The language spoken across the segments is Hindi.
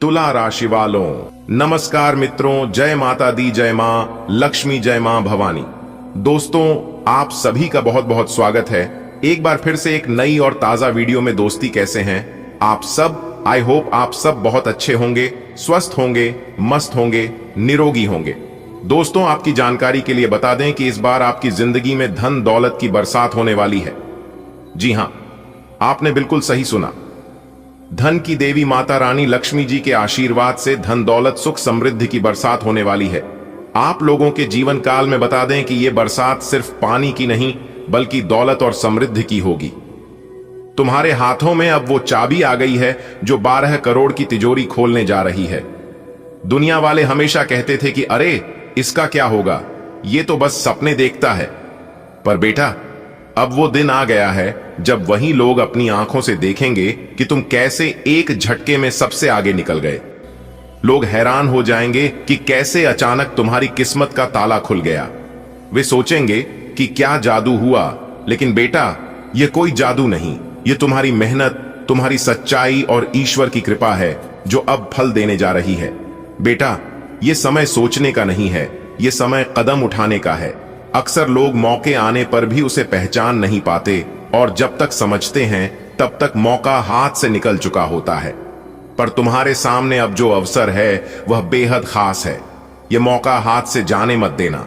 तुला राशि वालों, नमस्कार मित्रों। जय माता दी, जय मां लक्ष्मी, जय मां भवानी। दोस्तों, आप सभी का बहुत बहुत स्वागत है एक बार फिर से एक नई और ताजा वीडियो में। दोस्ती, कैसे हैं आप सब? आई होप आप सब बहुत अच्छे होंगे, स्वस्थ होंगे, मस्त होंगे, निरोगी होंगे। दोस्तों, आपकी जानकारी के लिए बता दें कि इस बार आपकी जिंदगी में धन दौलत की बरसात होने वाली है। जी हां, आपने बिल्कुल सही सुना। धन की देवी माता रानी लक्ष्मी जी के आशीर्वाद से धन दौलत सुख समृद्धि की बरसात होने वाली है। आप लोगों के जीवन काल में बता दें कि यह बरसात सिर्फ पानी की नहीं बल्कि दौलत और समृद्धि की होगी। तुम्हारे हाथों में अब वो चाबी आ गई है जो 12 करोड़ की तिजोरी खोलने जा रही है। दुनिया वाले हमेशा कहते थे कि अरे इसका क्या होगा, ये तो बस सपने देखता है। पर बेटा, अब वो दिन आ गया है जब वही लोग अपनी आंखों से देखेंगे कि तुम कैसे एक झटके में सबसे आगे निकल गए। लोग हैरान हो जाएंगे कि कैसे अचानक तुम्हारी किस्मत का ताला खुल गया। वे सोचेंगे कि क्या जादू हुआ, लेकिन बेटा ये कोई जादू नहीं, ये तुम्हारी मेहनत, तुम्हारी सच्चाई और ईश्वर की कृपा है जो अब फल देने जा रही है। बेटा, ये समय सोचने का नहीं है, ये समय कदम उठाने का है। अक्सर लोग मौके आने पर भी उसे पहचान नहीं पाते और जब तक समझते हैं तब तक मौका हाथ से निकल चुका होता है। पर तुम्हारे सामने अब जो अवसर है वह बेहद खास है। यह मौका हाथ से जाने मत देना।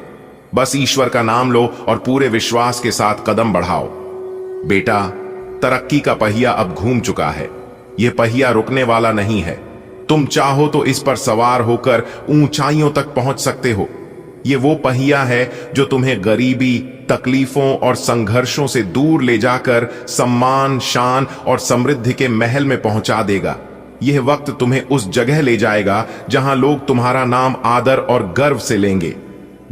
बस ईश्वर का नाम लो और पूरे विश्वास के साथ कदम बढ़ाओ। बेटा, तरक्की का पहिया अब घूम चुका है। यह पहिया रुकने वाला नहीं है। तुम चाहो तो इस पर सवार होकर ऊंचाइयों तक पहुंच सकते हो। ये वो पहिया है जो तुम्हें गरीबी, तकलीफों और संघर्षों से दूर ले जाकर सम्मान, शान और समृद्धि के महल में पहुंचा देगा। यह वक्त तुम्हें उस जगह ले जाएगा जहां लोग तुम्हारा नाम आदर और गर्व से लेंगे।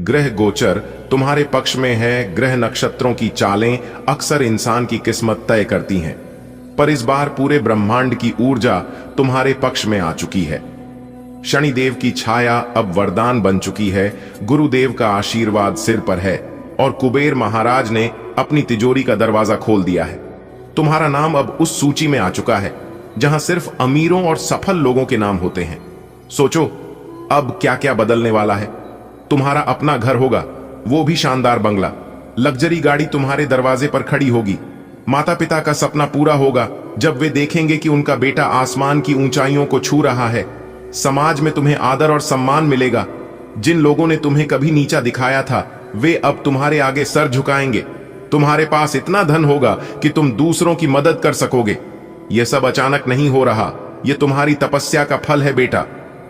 ग्रह गोचर तुम्हारे पक्ष में है। ग्रह नक्षत्रों की चालें अक्सर इंसान की किस्मत तय करती हैं, पर इस बार पूरे ब्रह्मांड की ऊर्जा तुम्हारे पक्ष में आ चुकी है। शनिदेव की छाया अब वरदान बन चुकी है। गुरुदेव का आशीर्वाद सिर पर है और कुबेर महाराज ने अपनी तिजोरी का दरवाजा खोल दिया है। तुम्हारा नाम अब उस सूची में आ चुका है जहां सिर्फ अमीरों और सफल लोगों के नाम होते हैं। सोचो अब क्या क्या बदलने वाला है। तुम्हारा अपना घर होगा, वो भी शानदार बंगला। लग्जरी गाड़ी तुम्हारे दरवाजे पर खड़ी होगी। माता पिता का सपना पूरा होगा जब वे देखेंगे कि उनका बेटा आसमान की ऊंचाइयों को छू रहा है। समाज में तुम्हें आदर और सम्मान मिलेगा। जिन लोगों ने तुम्हें कभी नीचा दिखाया था वे अब तुम्हारे आगे सर झुकाएंगे। तुम्हारे पास इतना धन होगा कि तुम दूसरों की मदद कर सकोगे। यह सब अचानक नहीं हो रहा, यह तुम्हारी तपस्या का फल है बेटा।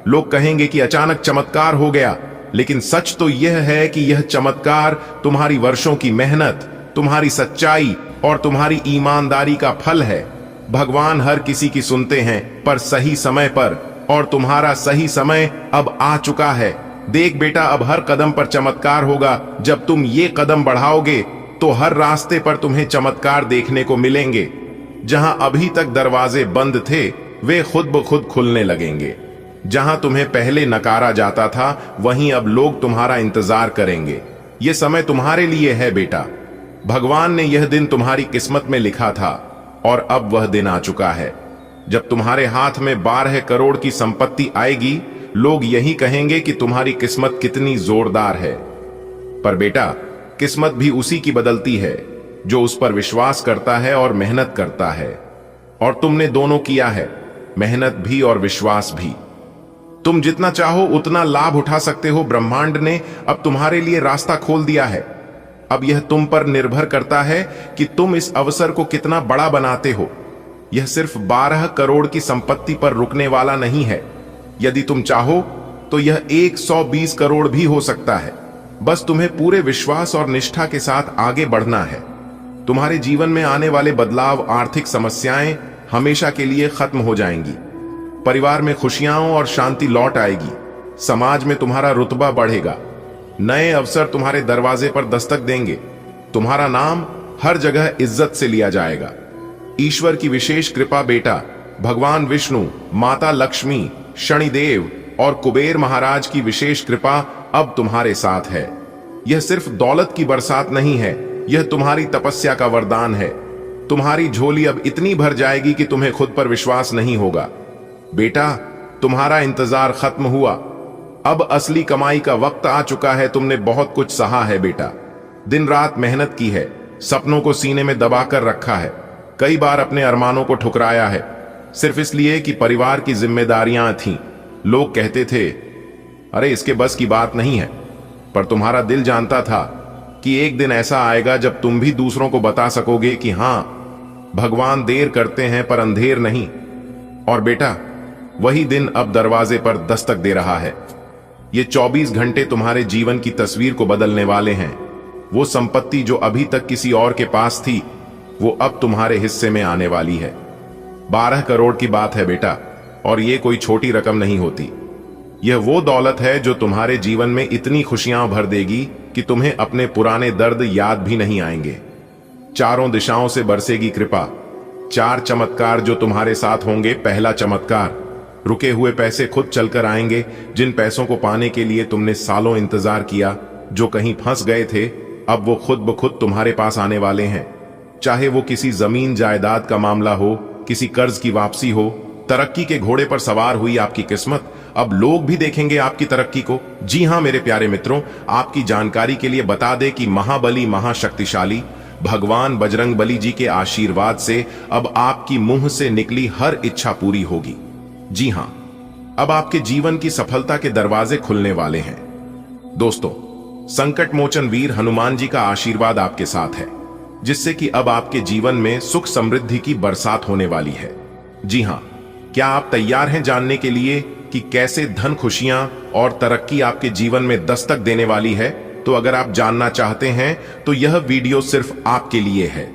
लोग कहेंगे कि अचानक चमत्कार हो गया, लेकिन सच तो यह है कि यह चमत्कार तुम्हारी वर्षों की मेहनत, तुम्हारी सच्चाई और तुम्हारी ईमानदारी का फल है। भगवान हर किसी की सुनते हैं, पर सही समय पर, और तुम्हारा सही समय अब आ चुका है। देख बेटा, अब हर कदम पर चमत्कार होगा। जब तुम ये कदम बढ़ाओगे तो हर रास्ते पर तुम्हें चमत्कार देखने को मिलेंगे। जहां अभी तक दरवाजे बंद थे वे खुद ब खुद खुलने लगेंगे। जहां तुम्हें पहले नकारा जाता था वहीं अब लोग तुम्हारा इंतजार करेंगे। यह समय तुम्हारे लिए है बेटा। भगवान ने यह दिन तुम्हारी किस्मत में लिखा था और अब वह दिन आ चुका है जब तुम्हारे हाथ में 12 करोड़ की संपत्ति आएगी। लोग यही कहेंगे कि तुम्हारी किस्मत कितनी जोरदार है। पर बेटा, किस्मत भी उसी की बदलती है जो उस पर विश्वास करता है और मेहनत करता है। और तुमने दोनों किया है, मेहनत भी और विश्वास भी। तुम जितना चाहो उतना लाभ उठा सकते हो। ब्रह्मांड ने अब तुम्हारे लिए रास्ता खोल दिया है। अब यह तुम पर निर्भर करता है कि तुम इस अवसर को कितना बड़ा बनाते हो। यह सिर्फ 12 करोड़ की संपत्ति पर रुकने वाला नहीं है। यदि तुम चाहो तो यह 120 करोड़ भी हो सकता है। बस तुम्हें पूरे विश्वास और निष्ठा के साथ आगे बढ़ना है। तुम्हारे जीवन में आने वाले बदलाव, आर्थिक समस्याएं हमेशा के लिए खत्म हो जाएंगी। परिवार में खुशियां और शांति लौट आएगी। समाज में तुम्हारा रुतबा बढ़ेगा। नए अवसर तुम्हारे दरवाजे पर दस्तक देंगे। तुम्हारा नाम हर जगह इज्जत से लिया जाएगा। ईश्वर की विशेष कृपा बेटा, भगवान विष्णु, माता लक्ष्मी, शनिदेव और कुबेर महाराज की विशेष कृपा अब तुम्हारे साथ है। यह सिर्फ दौलत की बरसात नहीं है, यह तुम्हारी तपस्या का वरदान है। तुम्हारी झोली अब इतनी भर जाएगी कि तुम्हें खुद पर विश्वास नहीं होगा। बेटा, तुम्हारा इंतजार खत्म हुआ। अब असली कमाई का वक्त आ चुका है। तुमने बहुत कुछ सहा है बेटा, दिन रात मेहनत की है, सपनों को सीने में दबाकर रखा है, कई बार अपने अरमानों को ठुकराया है, सिर्फ इसलिए कि परिवार की जिम्मेदारियां थीं। लोग कहते थे अरे इसके बस की बात नहीं है, पर तुम्हारा दिल जानता था कि एक दिन ऐसा आएगा जब तुम भी दूसरों को बता सकोगे कि हां, भगवान देर करते हैं पर अंधेर नहीं। और बेटा, वही दिन अब दरवाजे पर दस्तक दे रहा है। ये 24 घंटे तुम्हारे जीवन की तस्वीर को बदलने वाले हैं। वो संपत्ति जो अभी तक किसी और के पास थी, वो अब तुम्हारे हिस्से में आने वाली है। 12 करोड़ की बात है बेटा, और ये कोई छोटी रकम नहीं होती। यह वो दौलत है जो तुम्हारे जीवन में इतनी खुशियां भर देगी कि तुम्हें अपने पुराने दर्द याद भी नहीं आएंगे। चारों दिशाओं से बरसेगी कृपा। 4 चमत्कार जो तुम्हारे साथ होंगे। पहला चमत्कार, रुके हुए पैसे खुद चलकर आएंगे। जिन पैसों को पाने के लिए तुमने सालों इंतजार किया, जो कहीं फंस गए थे, अब वो खुद ब खुद तुम्हारे पास आने वाले हैं। चाहे वो किसी जमीन जायदाद का मामला हो, किसी कर्ज की वापसी हो, तरक्की के घोड़े पर सवार हुई आपकी किस्मत। अब लोग भी देखेंगे आपकी तरक्की को। जी हां मेरे प्यारे मित्रों, आपकी जानकारी के लिए बता दें कि महाबली महाशक्तिशाली भगवान बजरंगबली जी के आशीर्वाद से अब आपकी मुंह से निकली हर इच्छा पूरी होगी। जी हां, अब आपके जीवन की सफलता के दरवाजे खुलने वाले हैं। दोस्तों, संकट मोचन वीर हनुमान जी का आशीर्वाद आपके साथ है, जिससे कि अब आपके जीवन में सुख समृद्धि की बरसात होने वाली है। जी हां, क्या आप तैयार हैं जानने के लिए कि कैसे धन, खुशियां और तरक्की आपके जीवन में दस्तक देने वाली है? तो अगर आप जानना चाहते हैं तो यह वीडियो सिर्फ आपके लिए है।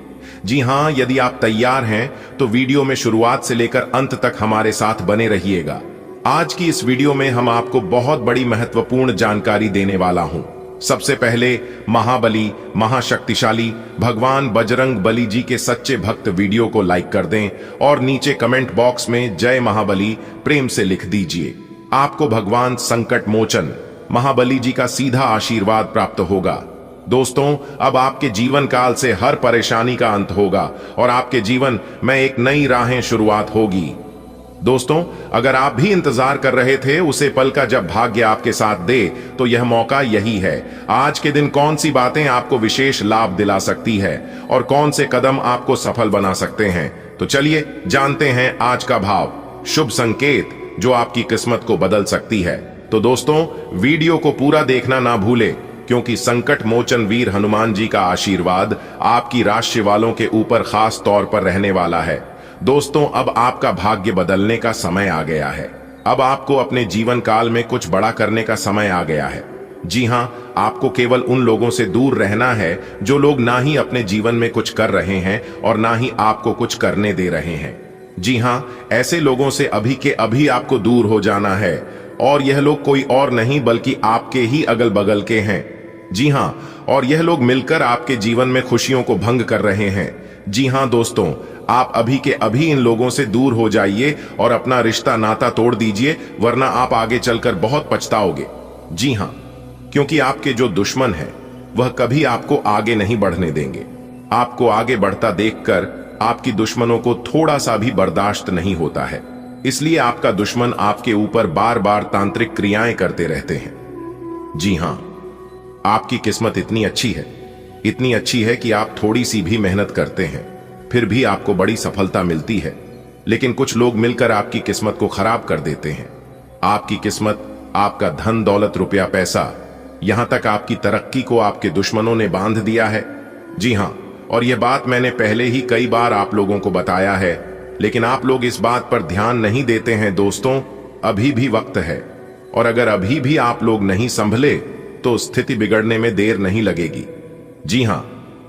जी हां, यदि आप तैयार हैं तो वीडियो में शुरुआत से लेकर अंत तक हमारे साथ बने रहिएगा। आज की इस वीडियो में हम आपको बहुत बड़ी महत्वपूर्ण जानकारी देने वाला हूं। सबसे पहले महाबली महाशक्तिशाली भगवान बजरंग बली जी के सच्चे भक्त वीडियो को लाइक कर दें और नीचे कमेंट बॉक्स में जय महाबली प्रेम से लिख दीजिए। आपको भगवान संकट मोचन महाबली जी का सीधा आशीर्वाद प्राप्त होगा। दोस्तों, अब आपके जीवन काल से हर परेशानी का अंत होगा और आपके जीवन में एक नई राहें शुरुआत होगी। दोस्तों, अगर आप भी इंतजार कर रहे थे उसे पल का जब भाग्य आपके साथ दे, तो यह मौका यही है। आज के दिन कौन सी बातें आपको विशेष लाभ दिला सकती है और कौन से कदम आपको सफल बना सकते हैं, तो चलिए जानते हैं आज का भाव, शुभ संकेत जो आपकी किस्मत को बदल सकती है। तो दोस्तों, वीडियो को पूरा देखना ना भूले, क्योंकि संकट मोचन वीर हनुमान जी का आशीर्वाद आपकी राशि वालों के ऊपर खास तौर पर रहने वाला है। दोस्तों, अब आपका भाग्य बदलने का समय आ गया है। अब आपको अपने जीवन काल में कुछ बड़ा करने का समय आ गया है। जी हां, आपको केवल उन लोगों से दूर रहना है जो लोग ना ही अपने जीवन में कुछ कर रहे हैं और ना ही आपको कुछ करने दे रहे हैं। जी हां, ऐसे लोगों से अभी के अभी आपको दूर हो जाना है, और यह लोग कोई और नहीं बल्कि आपके ही अगल बगल के हैं। जी हां, और यह लोग मिलकर आपके जीवन में खुशियों को भंग कर रहे हैं। जी हां दोस्तों, आप अभी के अभी इन लोगों से दूर हो जाइए और अपना रिश्ता नाता तोड़ दीजिए, वरना आप आगे चलकर बहुत पछताओगे। जी हां, क्योंकि आपके जो दुश्मन हैं वह कभी आपको आगे नहीं बढ़ने देंगे। आपको आगे बढ़ता देखकर आपकी दुश्मनों को थोड़ा सा भी बर्दाश्त नहीं होता है, इसलिए आपका दुश्मन आपके ऊपर बार बार तांत्रिक क्रियाएं करते रहते हैं। जी हां, आपकी किस्मत इतनी अच्छी है कि आप थोड़ी सी भी मेहनत करते हैं फिर भी आपको बड़ी सफलता मिलती है, लेकिन कुछ लोग मिलकर आपकी किस्मत को खराब कर देते हैं। आपकी किस्मत, आपका धन दौलत रुपया पैसा, यहां तक आपकी तरक्की को आपके दुश्मनों ने बांध दिया है। जी हां, और यह बात मैंने पहले ही कई बार आप लोगों को बताया है, लेकिन आप लोग इस बात पर ध्यान नहीं देते हैं। दोस्तों, अभी भी वक्त है, और अगर अभी भी आप लोग नहीं संभले तो स्थिति बिगड़ने में देर नहीं लगेगी। जी हां,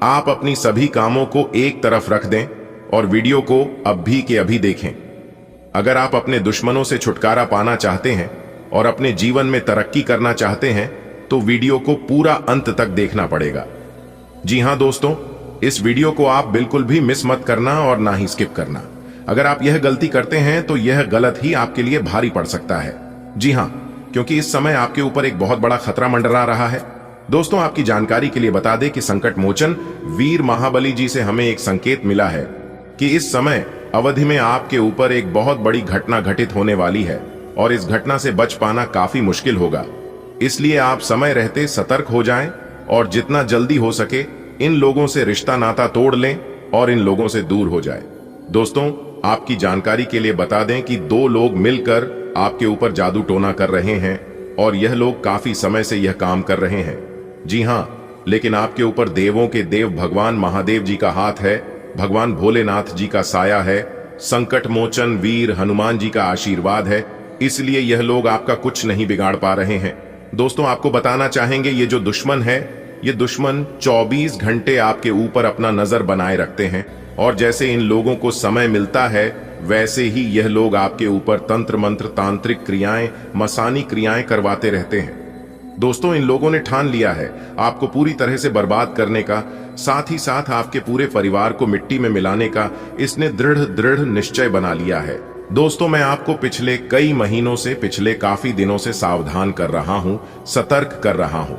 आप अपनी सभी कामों को एक तरफ रख दें और वीडियो को अभी के अभी देखें। अगर आप अपने दुश्मनों से छुटकारा पाना चाहते हैं और अपने जीवन में तरक्की करना चाहते हैं तो वीडियो को पूरा अंत तक देखना पड़ेगा। जी हां दोस्तों, इस वीडियो को आप बिल्कुल भी मिस मत करना और ना ही स्किप करना। अगर आप यह गलती करते हैं तो यह गलत ही आपके लिए भारी पड़ सकता है। जी हां, क्योंकि इस समय आपके ऊपर एक बहुत बड़ा खतरा मंडरा रहा है। दोस्तों, आपकी जानकारी के लिए बता दें कि संकट मोचन वीर महाबली जी से हमें एक संकेत मिला है कि इस समय अवधि में आपके ऊपर एक बहुत बड़ी घटना घटित होने वाली है। और इस घटना से बच पाना काफी मुश्किल होगा। इसलिए आप समय रहते सतर्क हो जाएं और जितना जल्दी हो सके इन लोगों से रिश्ता नाता तोड़ लें और इन लोगों से दूर हो जाए। दोस्तों, आपकी जानकारी के लिए बता दें कि 2 लोग मिलकर आपके ऊपर जादू टोना कर रहे हैं और यह लोग काफी समय से यह काम कर रहे हैं। जी हाँ, लेकिन आपके ऊपर देवों के देव भगवान महादेव जी का हाथ है, भगवान भोलेनाथ जी का साया है, संकट मोचन वीर हनुमान जी का आशीर्वाद है, इसलिए यह लोग आपका कुछ नहीं बिगाड़ पा रहे हैं। दोस्तों, आपको बताना चाहेंगे ये जो दुश्मन है, ये दुश्मन 24 घंटे आपके ऊपर अपना नजर बनाए रखते हैं और जैसे इन लोगों को समय मिलता है वैसे ही यह लोग आपके ऊपर तंत्र मंत्र तांत्रिक क्रियाएं मसानी क्रियाएं करवाते रहते हैं। दोस्तों, इन लोगों ने ठान लिया है आपको पूरी तरह से बर्बाद करने का, साथ ही साथ आपके पूरे परिवार को मिट्टी में मिलाने का इसने दृढ़ निश्चय बना लिया है। दोस्तों, मैं आपको पिछले कई महीनों से, पिछले काफी दिनों से सावधान कर रहा हूं, सतर्क कर रहा हूं,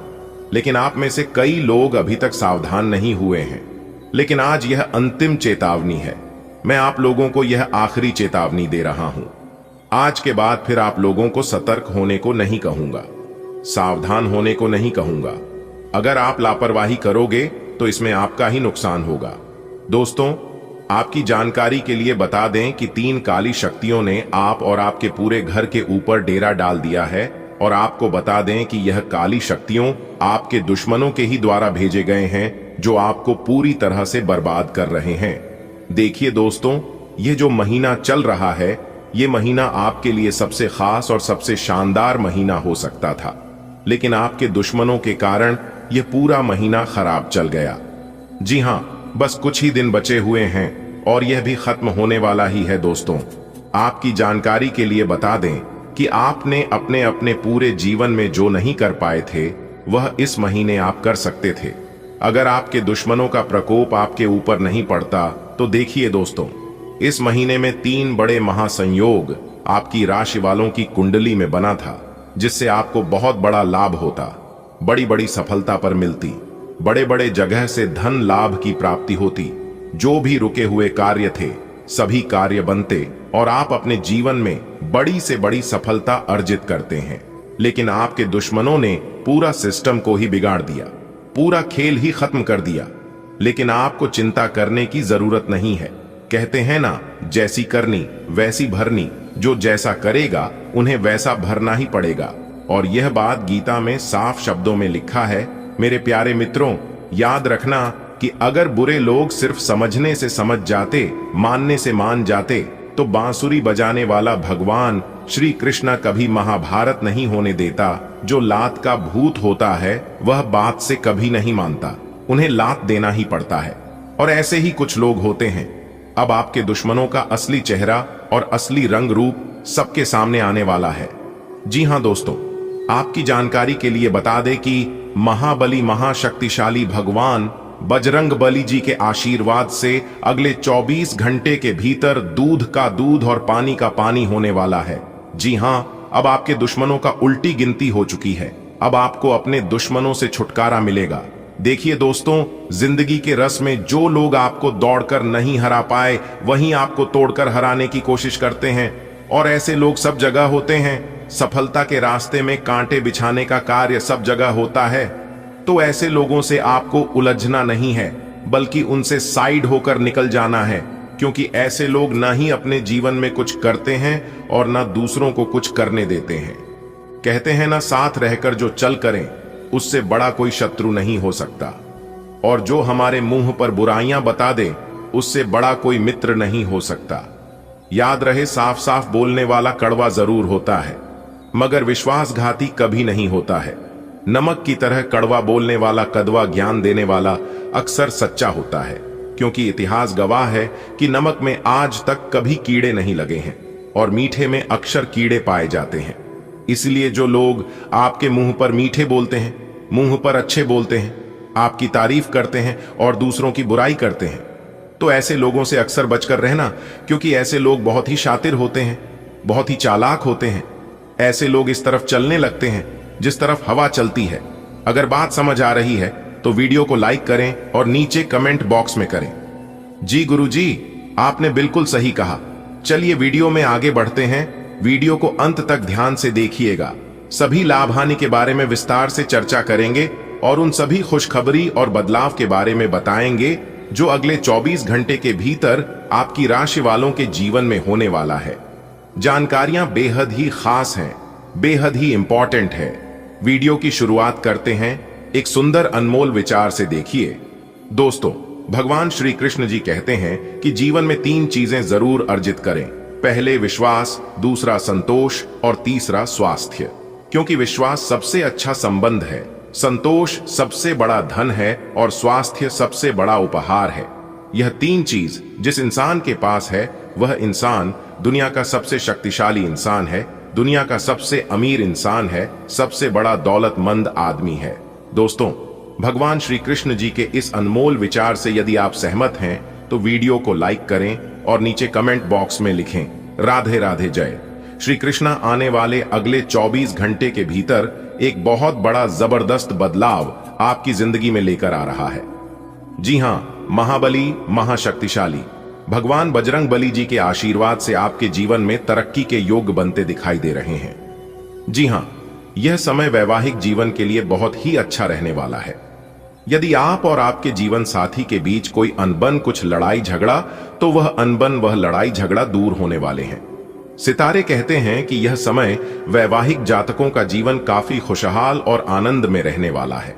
लेकिन आप में से कई लोग अभी तक सावधान नहीं हुए हैं। लेकिन आज यह अंतिम चेतावनी है। मैं आप लोगों को यह आखिरी चेतावनी दे रहा हूं। आज के बाद फिर आप लोगों को सतर्क होने को नहीं कहूंगा, सावधान होने को नहीं कहूंगा। अगर आप लापरवाही करोगे तो इसमें आपका ही नुकसान होगा। दोस्तों, आपकी जानकारी के लिए बता दें कि 3 काली शक्तियों ने आप और आपके पूरे घर के ऊपर डेरा डाल दिया है और आपको बता दें कि यह काली शक्तियों आपके दुश्मनों के ही द्वारा भेजे गए हैं जो आपको पूरी तरह से बर्बाद कर रहे हैं। देखिए दोस्तों, ये जो महीना चल रहा है, ये महीना आपके लिए सबसे खास और सबसे शानदार महीना हो सकता था, लेकिन आपके दुश्मनों के कारण यह पूरा महीना खराब चल गया। जी हाँ, बस कुछ ही दिन बचे हुए हैं और यह भी खत्म होने वाला ही है। दोस्तों, आपकी जानकारी के लिए बता दें कि आपने अपने अपने पूरे जीवन में जो नहीं कर पाए थे वह इस महीने आप कर सकते थे। अगर आपके दुश्मनों का प्रकोप आपके ऊपर नहीं पड़ता तो देखिए दोस्तों, इस महीने में 3 बड़े महासंयोग आपकी राशि वालों की कुंडली में बना था, जिससे आपको बहुत बड़ा लाभ होता, बड़ी बड़ी सफलता पर मिलती, बड़े बड़े जगह से धन लाभ की प्राप्ति होती, जो भी रुके हुए कार्य थे सभी कार्य बनते और आप अपने जीवन में बड़ी से बड़ी सफलता अर्जित करते हैं। लेकिन आपके दुश्मनों ने पूरा सिस्टम को ही बिगाड़ दिया, पूरा खेल ही खत्म कर दिया। लेकिन आपको चिंता करने की जरूरत नहीं है। कहते हैं ना, जैसी करनी वैसी भरनी, जो जैसा करेगा उन्हें वैसा भरना ही पड़ेगा। और यह बात गीता में साफ शब्दों में लिखा है। मेरे प्यारे मित्रों, याद रखना कि अगर बुरे लोग सिर्फ समझने से समझ जाते, मानने से मान जाते, तो बांसुरी बजाने वाला भगवान श्री कृष्ण कभी महाभारत नहीं होने देता। जो लात का भूत होता है वह बात से कभी नहीं मानता, उन्हें लात देना ही पड़ता है। और ऐसे ही कुछ लोग होते हैं। अब आपके दुश्मनों का असली चेहरा और असली रंग रूप सबके सामने आने वाला है। जी हां दोस्तों, आपकी जानकारी के लिए बता दें कि महाबली महाशक्तिशाली भगवान बजरंग बली जी के आशीर्वाद से अगले 24 घंटे के भीतर दूध का दूध और पानी का पानी होने वाला है। जी हां, अब आपके दुश्मनों का उल्टी गिनती हो चुकी है। अब आपको अपने दुश्मनों से छुटकारा मिलेगा। देखिए दोस्तों, जिंदगी के रस में जो लोग आपको दौड़कर नहीं हरा पाए, वहीं आपको तोड़कर हराने की कोशिश करते हैं। और ऐसे लोग सब जगह होते हैं। सफलता के रास्ते में कांटे बिछाने का कार्य सब जगह होता है। तो ऐसे लोगों से आपको उलझना नहीं है, बल्कि उनसे साइड होकर निकल जाना है, क्योंकि ऐसे लोग ना ही अपने जीवन में कुछ करते हैं और ना दूसरों को कुछ करने देते हैं। कहते हैं ना, साथ रहकर जो चल करें उससे बड़ा कोई शत्रु नहीं हो सकता। और जो हमारे मुंह पर बुराइयां बता दे उससे बड़ा कोई मित्र नहीं हो सकता। याद रहे, साफ साफ बोलने वाला कड़वा जरूर होता है, मगर विश्वासघाती कभी नहीं होता है। नमक की तरह कड़वा बोलने वाला कड़वा ज्ञान देने वाला अक्सर सच्चा होता है, क्योंकि इतिहास गवाह है कि नमक में आज तक कभी कीड़े नहीं लगे हैं और मीठे में अक्सर कीड़े पाए जाते हैं। इसलिए जो लोग आपके मुंह पर मीठे बोलते हैं, मुंह पर अच्छे बोलते हैं, आपकी तारीफ करते हैं और दूसरों की बुराई करते हैं, तो ऐसे लोगों से अक्सर बचकर रहना, क्योंकि ऐसे लोग बहुत ही शातिर होते हैं, बहुत ही चालाक होते हैं। ऐसे लोग इस तरफ चलने लगते हैं जिस तरफ हवा चलती है। अगर बात समझ आ रही है तो वीडियो को लाइक करें और नीचे कमेंट बॉक्स में करें। जी गुरुजी, आपने बिल्कुल सही कहा। चलिए वीडियो में आगे बढ़ते हैं वीडियो को अंत तक ध्यान से देखिएगा। सभी लाभ हानि के बारे में विस्तार से चर्चा करेंगे और उन सभी खुशखबरी और बदलाव के बारे में बताएंगे जो अगले 24 घंटे के भीतर आपकी राशि वालों के जीवन में होने वाला है। जानकारियां बेहद ही खास हैं, बेहद ही इंपॉर्टेंट है। वीडियो की शुरुआत करते हैं एक सुंदर अनमोल विचार से। देखिए दोस्तों, भगवान श्री कृष्ण जी कहते हैं कि जीवन में 3 चीजें जरूर अर्जित करें। पहले विश्वास, दूसरा संतोष और तीसरा स्वास्थ्य। क्योंकि विश्वास सबसे अच्छा संबंध है, संतोष सबसे बड़ा धन है और स्वास्थ्य सबसे बड़ा उपहार है। यह 3 चीज जिस इंसान के पास है वह इंसान दुनिया का सबसे शक्तिशाली इंसान है, दुनिया का सबसे अमीर इंसान है, सबसे बड़ा दौलतमंद आदमी है। दोस्तों, भगवान श्री कृष्ण जी के इस अनमोल विचार से यदि आप सहमत हैं तो वीडियो को लाइक करें और नीचे कमेंट बॉक्स में लिखें राधे राधे जय। श्री कृष्णा आने वाले अगले 24 घंटे के भीतर एक बहुत बड़ा जबरदस्त बदलाव आपकी जिंदगी में लेकर आ रहा है। जी हां, महाबली, महाशक्तिशाली भगवान बजरंग बली जी के आशीर्वाद से आपके जीवन में तरक्की के योग बनते दिखाई दे रहे हैं। जी हां, यह समय वैवाहिक जीवन के लिए बहुत ही अच्छा रहने वाला है। यदि आप और आपके जीवन साथी के बीच कोई अनबन, कुछ लड़ाई झगड़ा, तो वह अनबन, वह लड़ाई झगड़ा दूर होने वाले हैं। सितारे कहते हैं कि यह समय वैवाहिक जातकों का जीवन काफी खुशहाल और आनंद में रहने वाला है।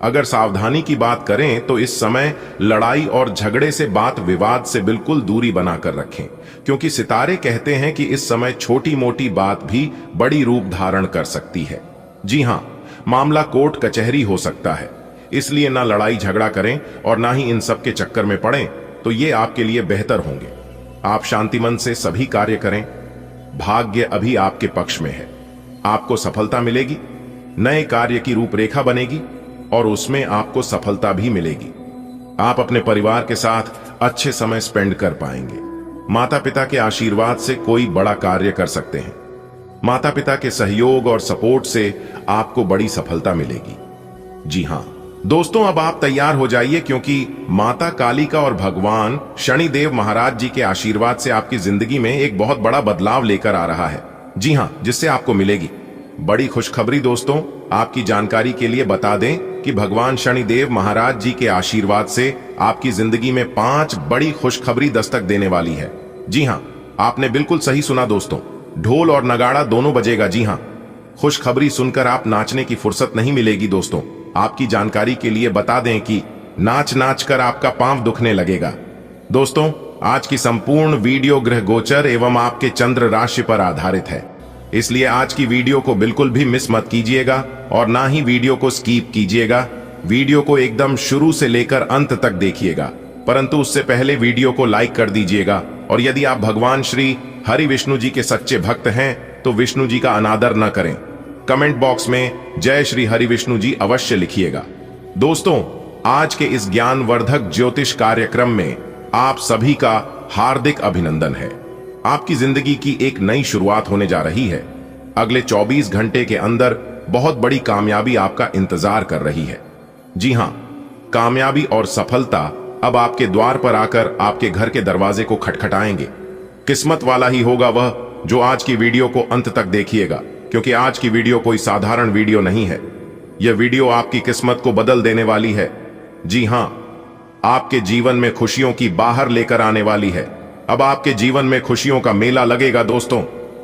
अगर सावधानी की बात करें तो इस समय लड़ाई और झगड़े से, बात विवाद से बिल्कुल दूरी बनाकर रखें, क्योंकि सितारे कहते हैं कि इस समय छोटी मोटी बात भी बड़ी रूप धारण कर सकती है। जी हां, मामला कोर्ट कचहरी हो सकता है। इसलिए ना लड़ाई झगड़ा करें और ना ही इन सब के चक्कर में पड़ें, तो ये आपके लिए बेहतर होंगे। आप शांति मन से सभी कार्य करें। भाग्य अभी आपके पक्ष में है, आपको सफलता मिलेगी, नए कार्य की रूपरेखा बनेगी और उसमें आपको सफलता भी मिलेगी। आप अपने परिवार के साथ अच्छे समय स्पेंड कर पाएंगे। माता पिता के आशीर्वाद से कोई बड़ा कार्य कर सकते हैं। माता पिता के सहयोग और सपोर्ट से आपको बड़ी सफलता मिलेगी। जी हां दोस्तों, अब आप तैयार हो जाइए, क्योंकि माता कालिका और भगवान शनिदेव महाराज जी के आशीर्वाद से आपकी जिंदगी में एक बहुत बड़ा बदलाव लेकर आ रहा है। जी हां, जिससे आपको मिलेगी बड़ी खुशखबरी। दोस्तों, आपकी जानकारी के लिए बता दें कि भगवान शनिदेव महाराज जी के आशीर्वाद से आपकी जिंदगी में 5 बड़ी खुशखबरी दस्तक देने वाली है। जी हां, आपने बिल्कुल सही सुना दोस्तों, ढोल और नगाड़ा दोनों बजेगा। जी हां, खुशखबरी सुनकर आप नाचने की फुर्सत नहीं मिलेगी। दोस्तों, आपकी जानकारी के लिए बता दें कि नाच नाच कर आपका पांव दुखने लगेगा। दोस्तों, आज की संपूर्ण वीडियो ग्रह गोचर एवं आपके चंद्र राशि पर आधारित है, इसलिए आज की वीडियो को बिल्कुल भी मिस मत कीजिएगा और ना ही वीडियो को स्किप कीजिएगा। वीडियो को एकदम शुरू से लेकर अंत तक देखिएगा, परंतु उससे पहले वीडियो को लाइक कर दीजिएगा। और यदि आप भगवान श्री हरि विष्णु जी के सच्चे भक्त हैं तो विष्णु जी का अनादर न करें। कमेंट बॉक्स में जय श्री हरि विष्णु जी अवश्य लिखिएगा। दोस्तों, आज के इस ज्ञानवर्धक ज्योतिष कार्यक्रम में आप सभी का हार्दिक अभिनंदन है। आपकी जिंदगी की एक नई शुरुआत होने जा रही है। अगले 24 घंटे के अंदर बहुत बड़ी कामयाबी आपका इंतजार कर रही है। जी हां, कामयाबी और सफलता अब आपके द्वार पर आकर आपके घर के दरवाजे को खटखटाएंगे। किस्मत वाला ही होगा वह जो आज की वीडियो को अंत तक देखिएगा, क्योंकि आज की वीडियो कोई साधारण वीडियो नहीं है। यह वीडियो आपकी किस्मत को बदल देने वाली है। जी हां, आपके जीवन में खुशियों की बाहर लेकर आने वाली है। अब आपके जीवन में खुशियों का मेला लगेगा। दोस्तों,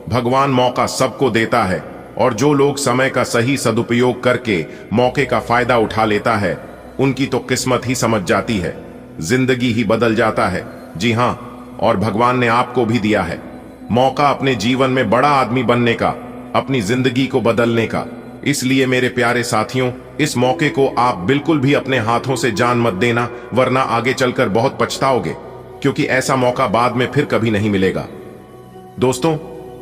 भगवान मौका सबको देता है और जो लोग समय का सही सदुपयोग करके मौके का फायदा उठा लेता है, उनकी तो किस्मत ही समझ जाती है, जिंदगी ही बदल जाता है। जी हां, और भगवान ने आपको भी दिया है मौका अपने जीवन में बड़ा आदमी बनने का, अपनी जिंदगी को बदलने का। इसलिए मेरे प्यारे साथियों, इस मौके को आप बिल्कुल भी अपने हाथों से जान मत देना, वरना आगे चलकर बहुत पछताओगे, क्योंकि ऐसा मौका बाद में फिर कभी नहीं मिलेगा। दोस्तों,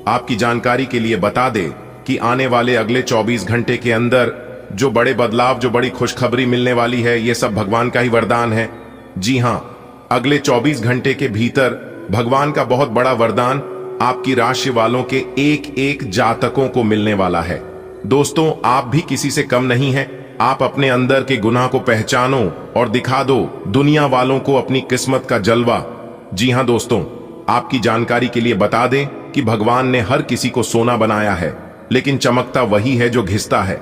आपकी जानकारी के लिए बता दें कि आने वाले अगले 24 घंटे के अंदर जो बड़े बदलाव, जो बड़ी खुशखबरी मिलने वाली है, ये सब भगवान का ही वरदान है। जी हां, अगले 24 घंटे के भीतर भगवान का बहुत बड़ा वरदान आपकी राशि वालों के एक एक जातकों को मिलने वाला है। दोस्तों, आप भी किसी से कम नहीं हैं। आप अपने अंदर के गुनाह को पहचानो और दिखा दो दुनिया वालों को अपनी किस्मत का जलवा। जी हां दोस्तों, आपकी जानकारी के लिए बता दें कि भगवान ने हर किसी को सोना बनाया है, लेकिन चमकता वही है जो घिसता है।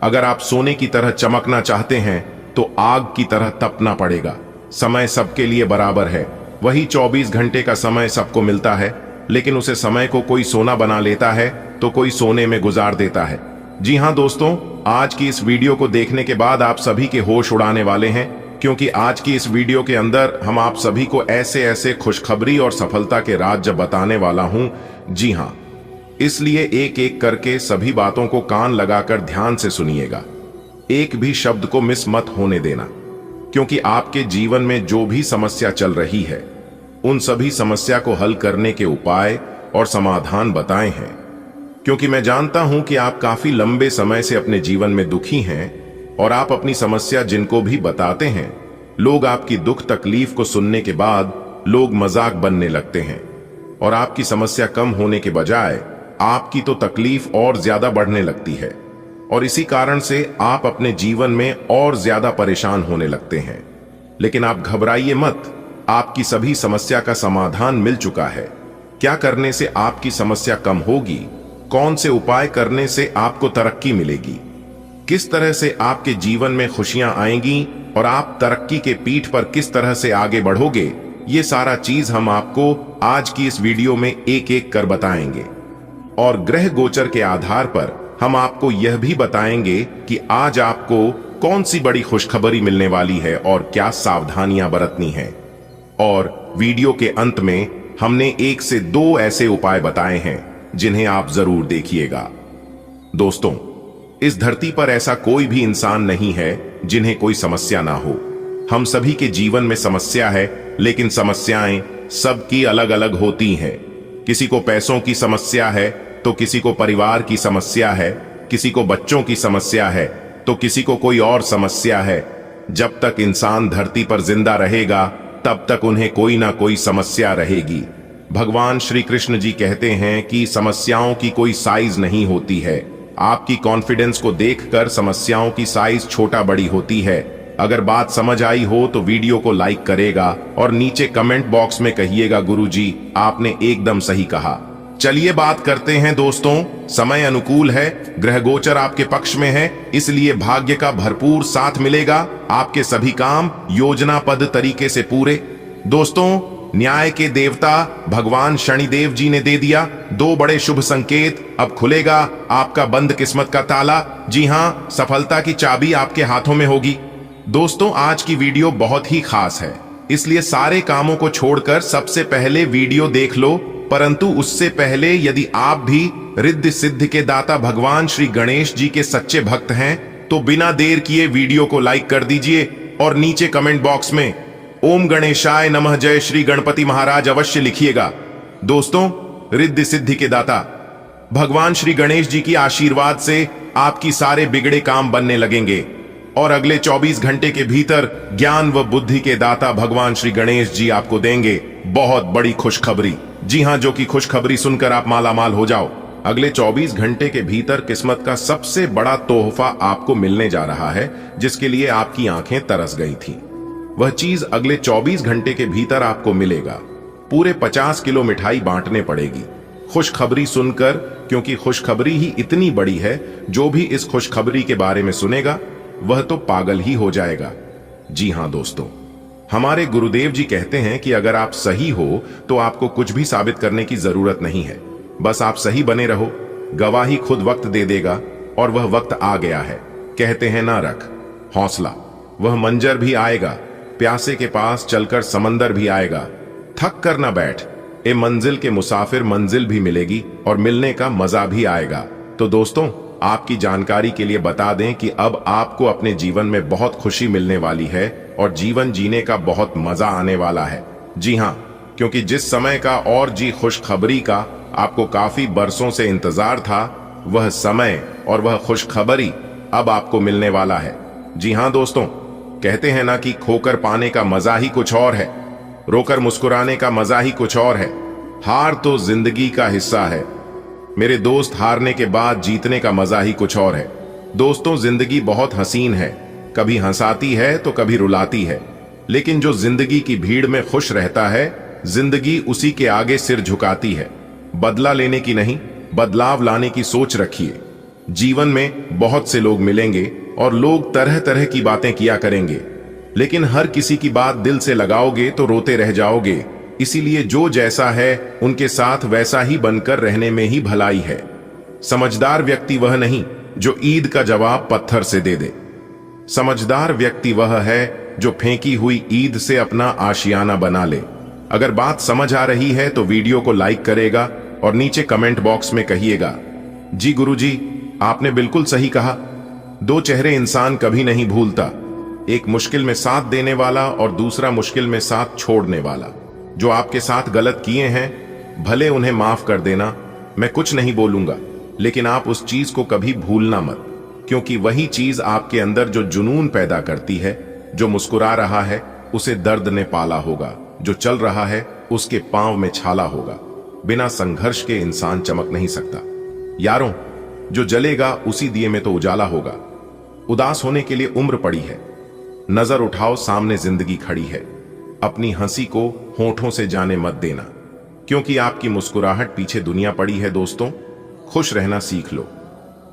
अगर आप सोने की तरह चमकना चाहते हैं तो आग की तरह तपना पड़ेगा। समय सबके लिए बराबर है। वही 24 घंटे का समय सबको मिलता है, लेकिन उसे समय को कोई सोना बना लेता है तो कोई सोने में गुजार देता है। जी हां दोस्तों, आज की इस वीडियो को देखने के बाद आप सभी के होश उड़ाने वाले हैं, क्योंकि आज की इस वीडियो के अंदर हम आप सभी को ऐसे ऐसे खुशखबरी और सफलता के राज बताने वाला हूं। जी हां, इसलिए एक एक करके सभी बातों को कान लगाकर ध्यान से सुनिएगा। एक भी शब्द को मिस मत होने देना, क्योंकि आपके जीवन में जो भी समस्या चल रही है उन सभी समस्या को हल करने के उपाय और समाधान बताए हैं। क्योंकि मैं जानता हूं कि आप काफी लंबे समय से अपने जीवन में दुखी हैं और आप अपनी समस्या जिनको भी बताते हैं, लोग आपकी दुख तकलीफ को सुनने के बाद लोग मजाक बनने लगते हैं और आपकी समस्या कम होने के बजाय आपकी तो तकलीफ और ज्यादा बढ़ने लगती है, और इसी कारण से आप अपने जीवन में और ज्यादा परेशान होने लगते हैं। लेकिन आप घबराइए मत, आपकी सभी समस्या का समाधान मिल चुका है। क्या करने से आपकी समस्या कम होगी, कौन से उपाय करने से आपको तरक्की मिलेगी, किस तरह से आपके जीवन में खुशियां आएंगी और आप तरक्की के पीठ पर किस तरह से आगे बढ़ोगे, ये सारा चीज हम आपको आज की इस वीडियो में एक एक कर बताएंगे। और ग्रह गोचर के आधार पर हम आपको यह भी बताएंगे कि आज आपको कौन सी बड़ी खुशखबरी मिलने वाली है और क्या सावधानियां बरतनी है। और वीडियो के अंत में हमने 1 से 2 ऐसे उपाय बताए हैं जिन्हें आप जरूर देखिएगा। दोस्तों, इस धरती पर ऐसा कोई भी इंसान नहीं है जिन्हें कोई समस्या ना हो। हम सभी के जीवन में समस्या है, लेकिन समस्याएं सबकी अलग अलग होती हैं। किसी को पैसों की समस्या है तो किसी को परिवार की समस्या है, किसी को बच्चों की समस्या है तो किसी को कोई और समस्या है। जब तक इंसान धरती पर जिंदा रहेगा तब तक उन्हें कोई ना कोई समस्या रहेगी। भगवान श्री कृष्ण जी कहते हैं कि समस्याओं की कोई साइज नहीं होती है। आपकी कॉन्फिडेंस को देखकर समस्याओं की साइज छोटा बड़ी होती है। अगर बात समझ आई हो तो वीडियो को लाइक करेगा और नीचे कमेंट बॉक्स में कहिएगा गुरुजी आपने एकदम सही कहा। चलिए बात करते हैं दोस्तों। समय अनुकूल है, ग्रह गोचर आपके पक्ष में है, इसलिए भाग्य का भरपूर साथ मिलेगा। आपके सभी काम योजनाबद्ध तरीके से पूरे। दोस्तों, न्याय के देवता भगवान शनिदेव जी ने दे दिया 2 बड़े शुभ संकेत। अब खुलेगा आपका बंद किस्मत का ताला। जी हां, सफलता की चाबी आपके हाथों में होगी। दोस्तों, आज की वीडियो बहुत ही खास है, इसलिए सारे कामों को छोड़कर सबसे पहले वीडियो देख लो। परंतु उससे पहले यदि आप भी रिद्धि सिद्धि के दाता भगवान श्री गणेश जी के सच्चे भक्त हैं तो बिना देर किए वीडियो को लाइक कर दीजिए और नीचे कमेंट बॉक्स में ओम गणेशाय नमः जय श्री गणपति महाराज अवश्य लिखिएगा। दोस्तों, रिद्धि सिद्धि के दाता भगवान श्री गणेश जी की आशीर्वाद से आपकी सारे बिगड़े काम बनने लगेंगे और अगले 24 घंटे के भीतर ज्ञान व बुद्धि के दाता भगवान श्री गणेश जी आपको देंगे बहुत बड़ी खुशखबरी। जी हां, जो कि खुशखबरी सुनकर आप मालामाल हो जाओ। अगले 24 घंटे के भीतर किस्मत का सबसे बड़ा तोहफा आपको मिलने जा रहा है, जिसके लिए आपकी आंखें तरस गई थीं। वह चीज अगले 24 घंटे के भीतर आपको मिलेगा। पूरे 50 किलो मिठाई बांटने पड़ेगी खुशखबरी सुनकर, क्योंकि खुशखबरी ही इतनी बड़ी है, जो भी इस खुशखबरी के बारे में सुनेगा वह तो पागल ही हो जाएगा। जी हां दोस्तों, हमारे गुरुदेव जी कहते हैं कि अगर आप सही हो तो आपको कुछ भी साबित करने की जरूरत नहीं है, बस आप सही बने रहो। गवाही खुद वक्त दे देगा और वह वक्त आ गया है। कहते हैं ना रख हौसला, वह मंजर भी आएगा। प्यासे के पास चलकर समंदर भी आएगा। थक कर ना बैठ, ए मंजिल के मुसाफिर मंजिल भी मिलेगी और मिलने का मजा भी आएगा। तो दोस्तों, आपकी जानकारी के लिए बता दें कि अब आपको अपने जीवन में बहुत खुशी मिलने वाली है और जीवन जीने का बहुत मजा आने वाला है। जी हां, क्योंकि जिस समय का और जी खुशखबरी का आपको काफी बरसों से इंतजार था, वह समय और वह खुशखबरी अब आपको मिलने वाला है। जी हां दोस्तों, कहते हैं ना कि खोकर पाने का मजा ही कुछ और है, रोकर मुस्कुराने का मजा ही कुछ और है। हार तो जिंदगी का हिस्सा है मेरे दोस्त, हारने के बाद जीतने का मजा ही कुछ और है। दोस्तों, जिंदगी बहुत हसीन है, कभी हंसाती है तो कभी रुलाती है, लेकिन जो जिंदगी की भीड़ में खुश रहता है, जिंदगी उसी के आगे सिर झुकाती है। बदला लेने की नहीं, बदलाव लाने की सोच रखिए। जीवन में बहुत से लोग मिलेंगे और लोग तरह तरह की बातें किया करेंगे, लेकिन हर किसी की बात दिल से लगाओगे तो रोते रह जाओगे। इसीलिए जो जैसा है उनके साथ वैसा ही बनकर रहने में ही भलाई है। समझदार व्यक्ति वह नहीं जो ईद का जवाब पत्थर से दे दे। समझदार व्यक्ति वह है जो फेंकी हुई ईद से अपना आशियाना बना ले। अगर बात समझ आ रही है तो वीडियो को लाइक करेगा और नीचे कमेंट बॉक्स में कहिएगा, जी गुरुजी, आपने बिल्कुल सही कहा। दो चेहरे इंसान कभी नहीं भूलता, एक मुश्किल में साथ देने वाला और दूसरा मुश्किल में साथ छोड़ने वाला। जो आपके साथ गलत किए हैं भले उन्हें माफ कर देना, मैं कुछ नहीं बोलूंगा, लेकिन आप उस चीज को कभी भूलना मत, क्योंकि वही चीज आपके अंदर जो जुनून पैदा करती है। जो मुस्कुरा रहा है उसे दर्द ने पाला होगा, जो चल रहा है उसके पांव में छाला होगा। बिना संघर्ष के इंसान चमक नहीं सकता। यारों, जो जलेगा उसी दिए में तो उजाला होगा। उदास होने के लिए उम्र पड़ी है, नजर उठाओ सामने जिंदगी खड़ी है। अपनी हंसी को होठों से जाने मत देना, क्योंकि आपकी मुस्कुराहट पीछे दुनिया पड़ी है। दोस्तों, खुश रहना सीख लो,